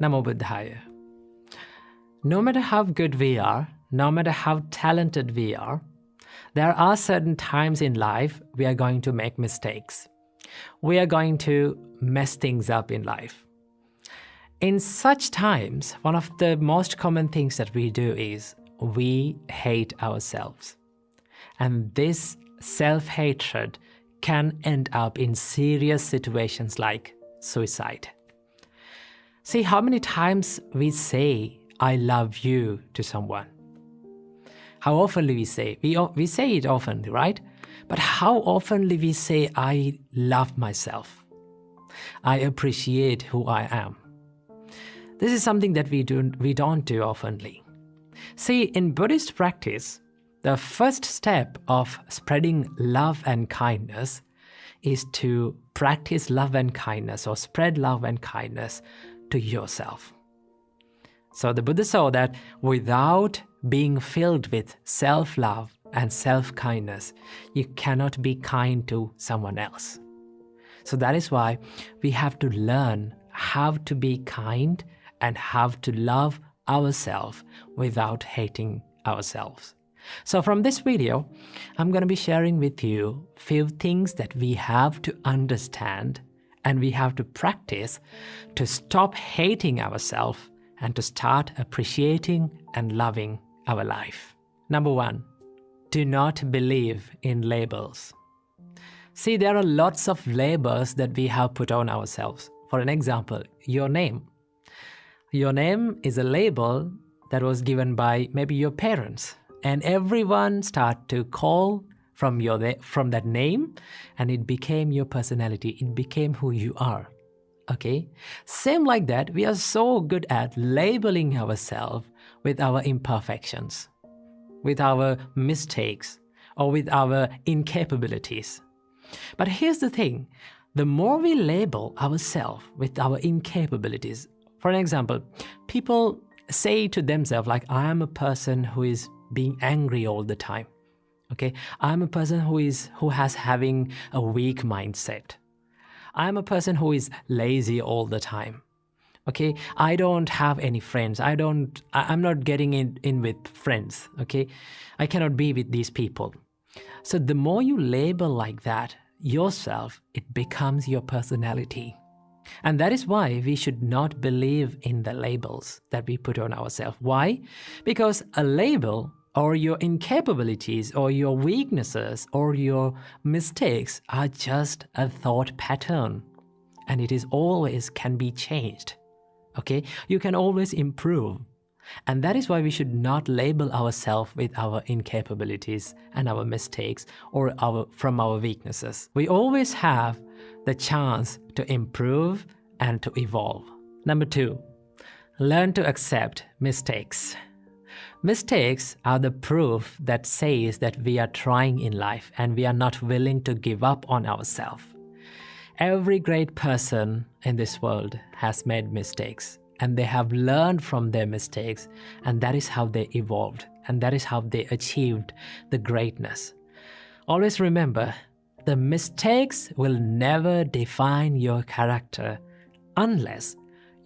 Namo Buddhaya. No matter how good we are, no matter how talented we are, there are certain times in life we are going to make mistakes. We are going to mess things up in life. In such times, one of the most common things that we do is we hate ourselves. And this self-hatred can end up in serious situations like suicide. See how many times we say, I love you to someone. How often we say, we say it often, right? But how often we say, I love myself. I appreciate who I am. This is something that we don't do oftenly. See, in Buddhist practice, the first step of spreading love and kindness is to practice love and kindness or spread love and kindness to yourself. So the Buddha saw that without being filled with self-love and self-kindness, you cannot be kind to someone else. So that is why we have to learn how to be kind and how to love ourselves without hating ourselves. So from this video, I'm going to be sharing with you a few things that we have to understand and we have to practice to stop hating ourselves and to start appreciating and loving our life. Number 1, do not believe in labels. See, there are lots of labels that we have put on ourselves. For an example, your name. Your name is a label that was given by maybe your parents. And everyone start to call from that name, and it became your personality. It became who you are. Okay? Same like that, we are so good at labeling ourselves with our imperfections, with our mistakes, or with our incapabilities. But here's the thing, the more we label ourselves with our incapabilities, for an example, people say to themselves like, I am a person who is being angry all the time. Okay, I'm a person who has having a weak mindset. I'm a person who is lazy all the time. Okay, I don't have any friends. I'm not getting in with friends. Okay, I cannot be with these people. So the more you label like that yourself, it becomes your personality. And that is why we should not believe in the labels that we put on ourselves. Why? Because a label or your incapabilities or your weaknesses or your mistakes are just a thought pattern. And it is always can be changed. Okay? You can always improve. And that is why we should not label ourselves with our incapabilities and our mistakes or from our weaknesses. We always have the chance to improve and to evolve. Number 2, learn to accept mistakes. Mistakes are the proof that says that we are trying in life and we are not willing to give up on ourselves. Every great person in this world has made mistakes and they have learned from their mistakes, and that is how they evolved and that is how they achieved the greatness. Always remember, the mistakes will never define your character unless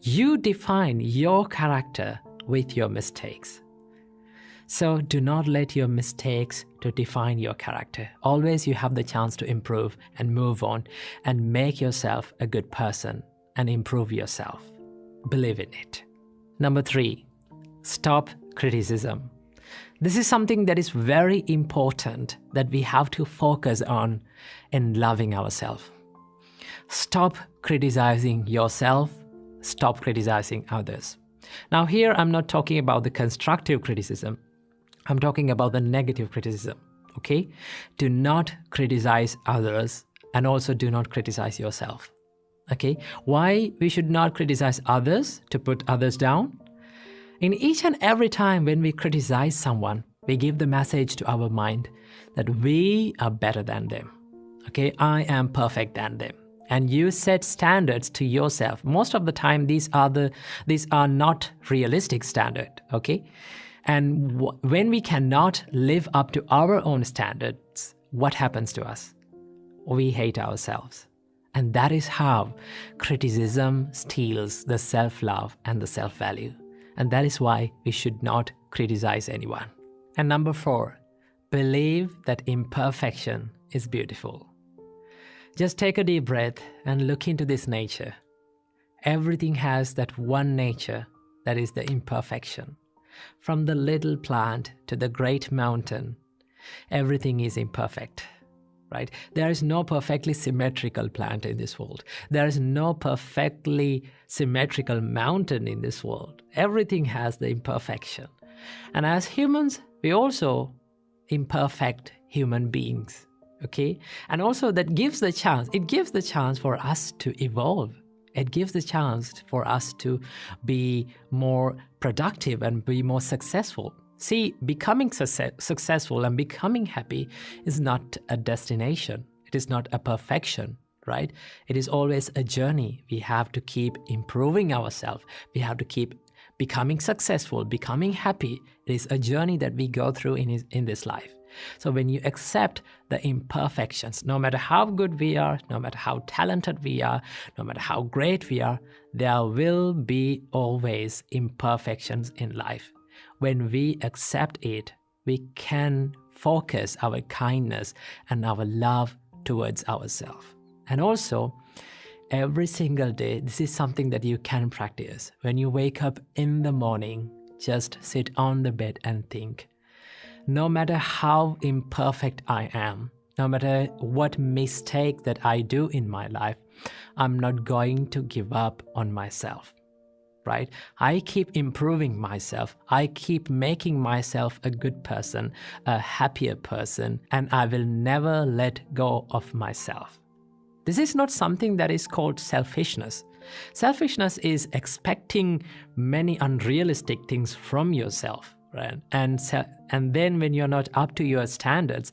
you define your character with your mistakes. So do not let your mistakes to define your character. Always you have the chance to improve and move on and make yourself a good person and improve yourself. Believe in it. Number 3, stop criticism. This is something that is very important that we have to focus on in loving ourselves. Stop criticizing yourself. Stop criticizing others. Now here I'm not talking about the constructive criticism. I'm talking about the negative criticism, okay? Do not criticize others and also do not criticize yourself, okay? Why we should not criticize others to put others down? In each and every time when we criticize someone, we give the message to our mind that we are better than them, okay? I am perfect than them. And you set standards to yourself. Most of the time, these are not realistic standards, okay? And when we cannot live up to our own standards, what happens to us? We hate ourselves. And that is how criticism steals the self-love and the self-value. And that is why we should not criticize anyone. And number 4, believe that imperfection is beautiful. Just take a deep breath and look into this nature. Everything has that one nature, that is the imperfection. From the little plant to the great mountain, everything is imperfect, right? There is no perfectly symmetrical plant in this world. There is no perfectly symmetrical mountain in this world. Everything has the imperfection. And as humans, we also imperfect human beings, okay? And also that gives the chance, it gives the chance for us to evolve. It gives the chance for us to be more productive and be more successful. See, becoming successful and becoming happy is not a destination. It is not a perfection, right? It is always a journey. We have to keep improving ourselves. We have to keep becoming successful, becoming happy. It is a journey that we go through in this life. So when you accept the imperfections, no matter how good we are, no matter how talented we are, no matter how great we are, there will be always imperfections in life. When we accept it, we can focus our kindness and our love towards ourselves. And also, every single day, this is something that you can practice. When you wake up in the morning, just sit on the bed and think, no matter how imperfect I am, no matter what mistake that I do in my life, I'm not going to give up on myself, right? I keep improving myself. I keep making myself a good person, a happier person, and I will never let go of myself. This is not something that is called selfishness. Selfishness is expecting many unrealistic things from yourself, right? And then when you're not up to your standards,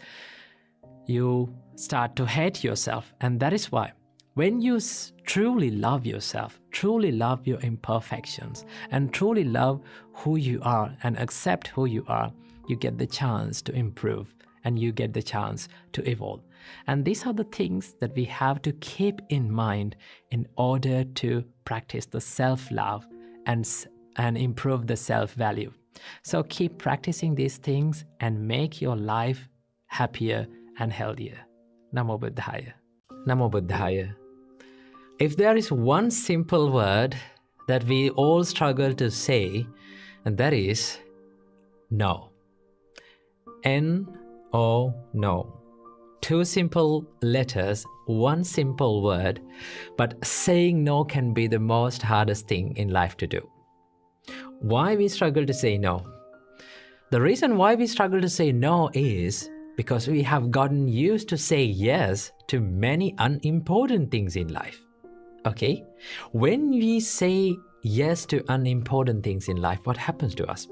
you start to hate yourself. And that is why when you truly love yourself, truly love your imperfections, and truly love who you are and accept who you are, you get the chance to improve and you get the chance to evolve. And these are the things that we have to keep in mind in order to practice the self-love and improve the self-value. So keep practicing these things and make your life happier and healthier. Namo Buddhaya. Namo Buddhaya. If there is one simple word that we all struggle to say, and that is no. N-O, no. 2 simple letters, 1 simple word, but saying no can be the most hardest thing in life to do. Why we struggle to say no? The reason why we struggle to say no is because we have gotten used to say yes to many unimportant things in life. Okay? When we say yes to unimportant things in life, what happens to us?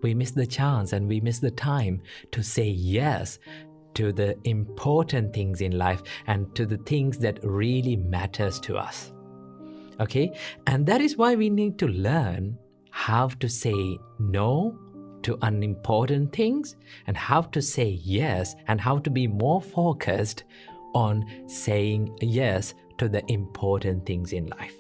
We miss the chance and we miss the time to say yes to the important things in life and to the things that really matters to us. Okay? And that is why we need to learn how to say no to unimportant things and how to say yes and how to be more focused on saying yes to the important things in life.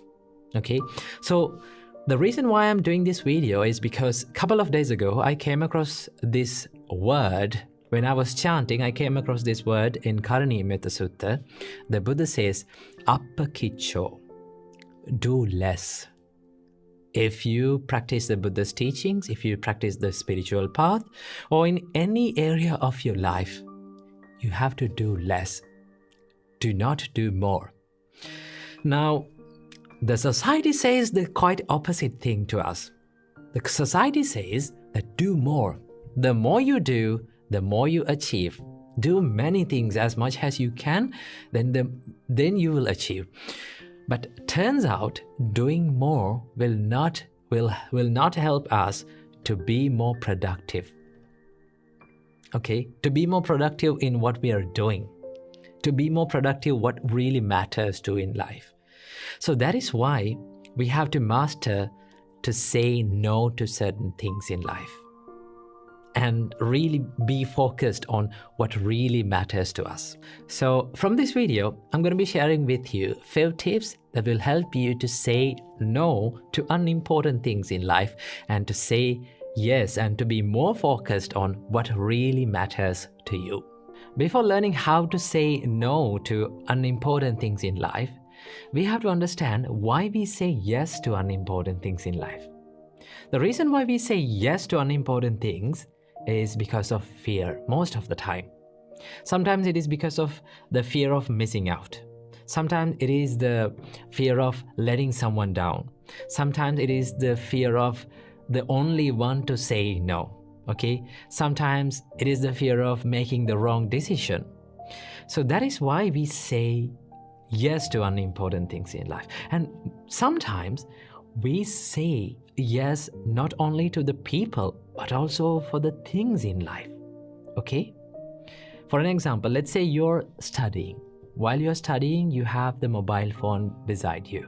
Okay? So the reason why I'm doing this video is because a couple of days ago, I came across this word. When I was chanting, I came across this word in Karaniya Sutta. The Buddha says, Appakicho, do less. If you practice the Buddha's teachings, if you practice the spiritual path, or in any area of your life, you have to do less. Do not do more. Now, the society says the quite opposite thing to us. The society says that do more. The more you do, the more you achieve. Do many things as much as you can, then you will achieve. But turns out doing more will not help us to be more productive. Okay? To be more productive in what we are doing. To be more productive what really matters to in life. So that is why we have to master to say no to certain things in life. and really be focused on what really matters to us. So from this video, I'm going to be sharing with you 5 tips that will help you to say no to unimportant things in life and to say yes and to be more focused on what really matters to you. Before learning how to say no to unimportant things in life, we have to understand why we say yes to unimportant things in life. The reason why we say yes to unimportant things is because of fear most of the time. Sometimes it is because of the fear of missing out. Sometimes it is the fear of letting someone down. Sometimes it is the fear of the only one to say no. Okay? Sometimes it is the fear of making the wrong decision. So that is why we say yes to unimportant things in life. And sometimes we say yes not only to the people but also for the things in life. Okay? For an example, let's say you're studying. While you're studying, you have the mobile phone beside you.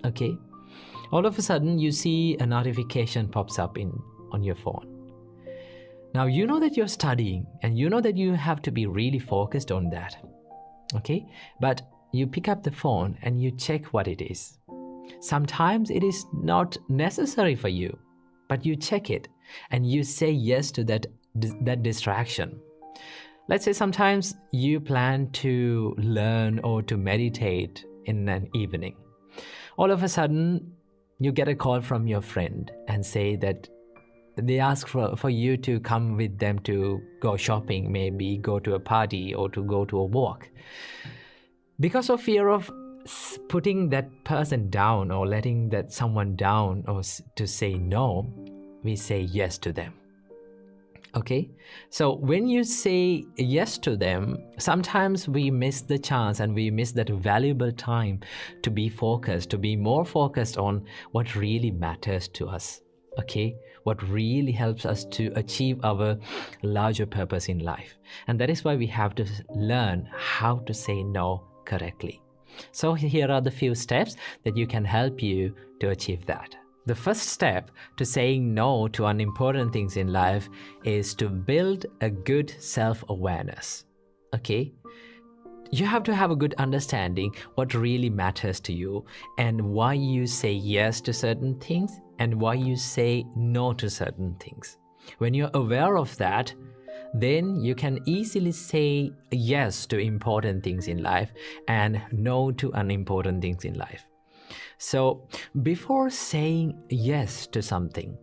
Okay? All of a sudden, you see a notification pops up on your phone. Now, you know that you're studying and you know that you have to be really focused on that. Okay? But you pick up the phone and you check what it is. Sometimes it is not necessary for you, but you check it and you say yes to that distraction. Let's say sometimes you plan to learn or to meditate in an evening. All of a sudden, you get a call from your friend and say that they ask for you to come with them to go shopping, maybe go to a party or to go to a walk. Because of fear of putting that person down or letting that someone down or to say no, we say yes to them. Okay? So when you say yes to them, sometimes we miss the chance and we miss that valuable time to be focused, to be more focused on what really matters to us. Okay? What really helps us to achieve our larger purpose in life. And that is why we have to learn how to say no correctly. So here are the few steps that you can help you to achieve that. The first step to saying no to unimportant things in life is to build a good self-awareness. Okay? You have to have a good understanding what really matters to you and why you say yes to certain things and why you say no to certain things. When you're aware of that, then you can easily say yes to important things in life and no to unimportant things in life. So before saying yes to something,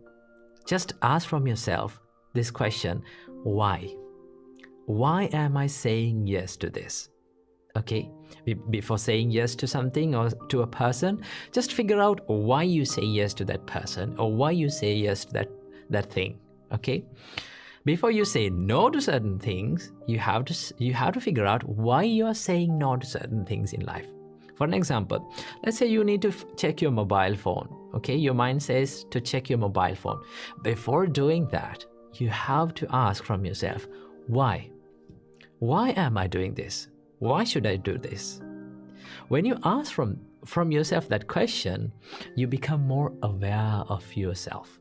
just ask from yourself this question: why? Why am I saying yes to this? Okay, before saying yes to something or to a person, just figure out why you say yes to that person or why you say yes to that thing. Okay? Before you say no to certain things, you have to figure out why you are saying no to certain things in life. For an example, let's say you need to check your mobile phone. Okay, your mind says to check your mobile phone. Before doing that, you have to ask from yourself, why? Why am I doing this? Why should I do this? When you ask from yourself that question, you become more aware of yourself.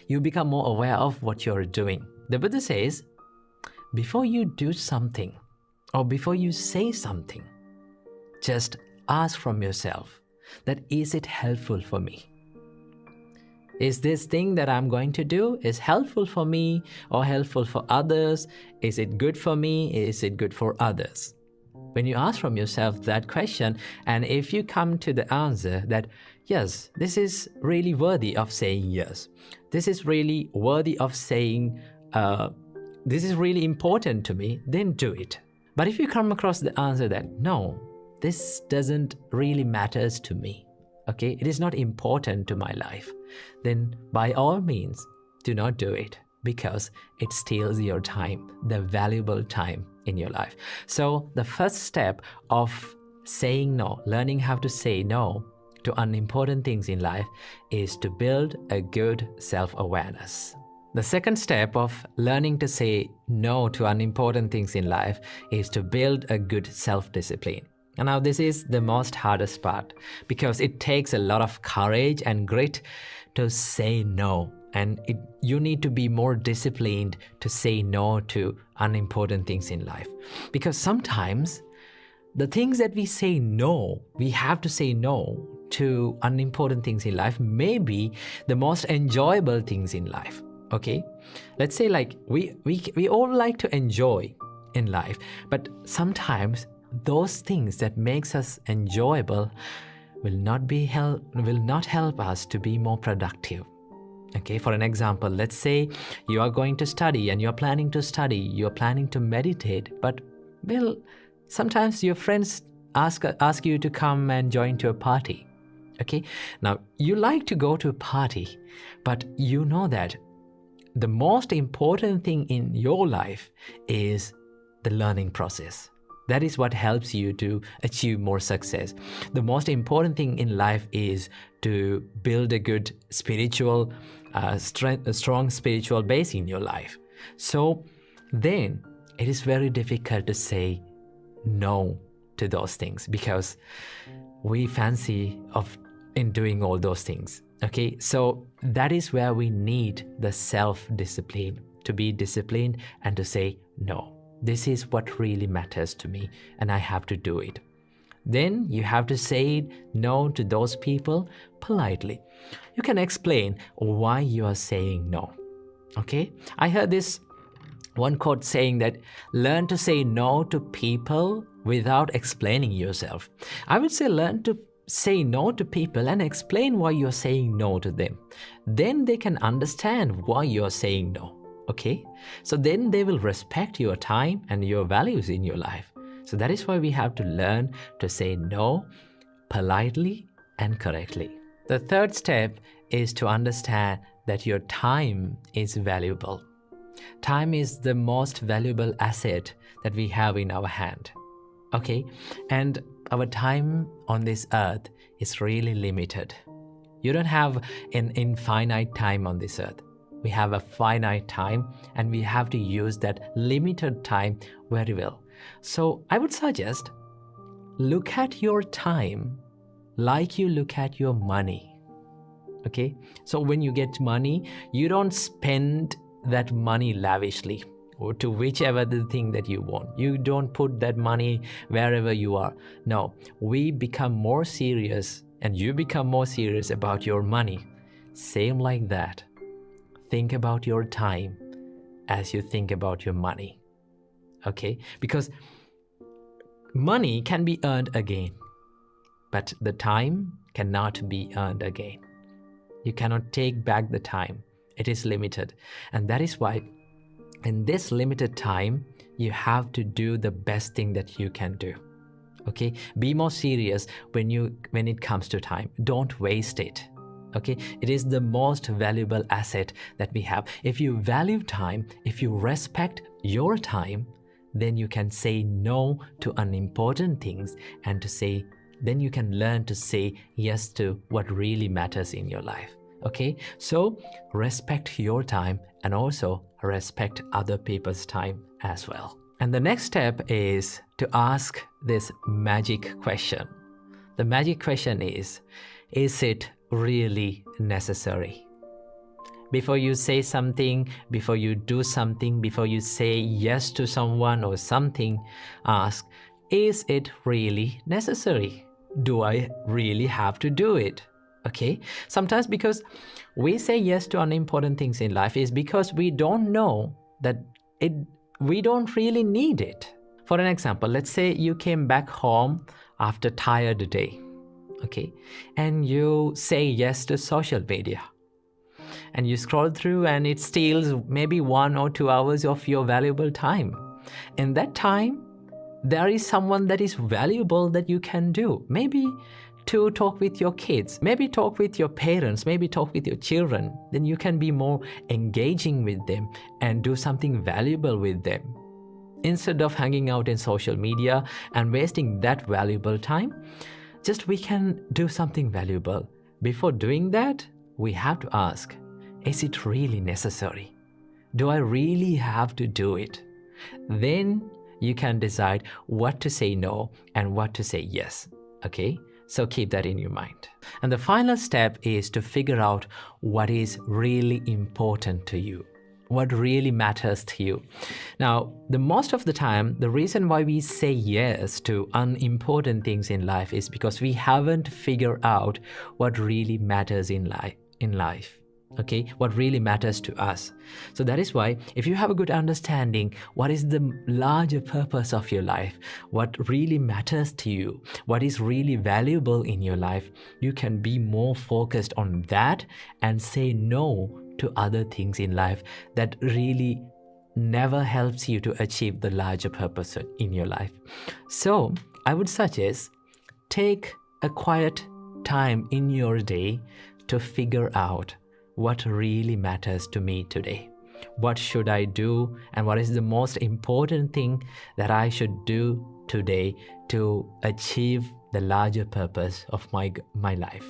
You become more aware of what you're doing. The Buddha says, before you do something or before you say something, just ask from yourself that is it helpful for me? Is this thing that I'm going to do is helpful for me or helpful for others? Is it good for me? Is it good for others? When you ask from yourself that question, and if you come to the answer that, yes, this is really worthy of saying yes, this is really worthy of saying, this is really important to me, then do it. But if you come across the answer that, no, this doesn't really matters to me, okay, it is not important to my life, then by all means, do not do it because it steals your time, the valuable time in your life. So the first step of saying no, learning how to say no to unimportant things in life is to build a good self-awareness. The second step of learning to say no to unimportant things in life is to build a good self-discipline. And now this is the most hardest part because it takes a lot of courage and grit to say no And you need to be more disciplined to say no to unimportant things in life. Because sometimes the things that we say no, we have to say no to unimportant things in life, may be the most enjoyable things in life. Okay, let's say like we all like to enjoy in life, but sometimes those things that makes us enjoyable will not help us to be more productive. Okay, for an example, let's say you are going to study and you're planning to study, you're planning to meditate, but well, sometimes your friends ask you to come and join to a party. Okay, now you like to go to a party, but you know that the most important thing in your life is the learning process. That is what helps you to achieve more success. The most important thing in life is to build a good spiritual, a strong spiritual base in your life. So then it is very difficult to say no to those things because we fancy in doing all those things. Okay, so that is where we need the self-discipline, to be disciplined and to say no. This is what really matters to me and I have to do it. Then you have to say no to those people politely. You can explain why you are saying no. Okay, I heard this one quote saying that learn to say no to people without explaining yourself. I would say learn to say no to people and explain why you're saying no to them. Then they can understand why you're saying no. Okay, so then they will respect your time and your values in your life. So that is why we have to learn to say no politely and correctly. The third step is to understand that your time is valuable. Time is the most valuable asset that we have in our hand. Okay, and our time on this earth is really limited. You don't have an infinite time on this earth. We have a finite time and we have to use that limited time very well. So I would suggest look at your time like you look at your money. Okay, so when you get money, you don't spend that money lavishly or to whichever the thing that you want. You don't put that money wherever you are. No, we become more serious and you become more serious about your money. Same like that. Think about your time as you think about your money. Okay, because money can be earned again, but the time cannot be earned again. You cannot take back the time. It is limited. And that is why in this limited time, you have to do the best thing that you can do. Okay, be more serious when it comes to time. Don't waste it. Okay, it is the most valuable asset that we have. If you value time, if you respect your time, then you can say no to unimportant things and then you can learn to say yes to what really matters in your life. Okay, so respect your time and also respect other people's time as well. And the next step is to ask this magic question. The magic question is it really necessary? Before you say something, before you do something, before you say yes to someone or something, ask, is it really necessary? Do I really have to do it? Okay, sometimes because we say yes to unimportant things in life is because we don't know that we don't really need it. For an example, let's say you came back home after a tired day. Okay, and you say yes to social media and you scroll through and it steals maybe 1 or 2 hours of your valuable time. In that time, there is someone that is valuable that you can do. Maybe to talk with your kids, maybe talk with your parents, maybe talk with your children. Then you can be more engaging with them and do something valuable with them. Instead of hanging out in social media and wasting that valuable time, we can do something valuable. Before doing that, we have to ask, is it really necessary? Do I really have to do it? Then you can decide what to say no and what to say yes. Okay, So keep that in your mind. And the final step is to figure out what is really important to you, what really matters to you. Now, the most of the time, the reason why we say yes to unimportant things in life is because we haven't figured out what really matters in life. Okay, what really matters to us. So that is why, if you have a good understanding what is the larger purpose of your life, what really matters to you, what is really valuable in your life, you can be more focused on that and say no to other things in life that really never helps you to achieve the larger purpose in your life. So I would suggest, take a quiet time in your day to figure out what really matters to me today. What should I do, and what is the most important thing that I should do today to achieve the larger purpose of my life?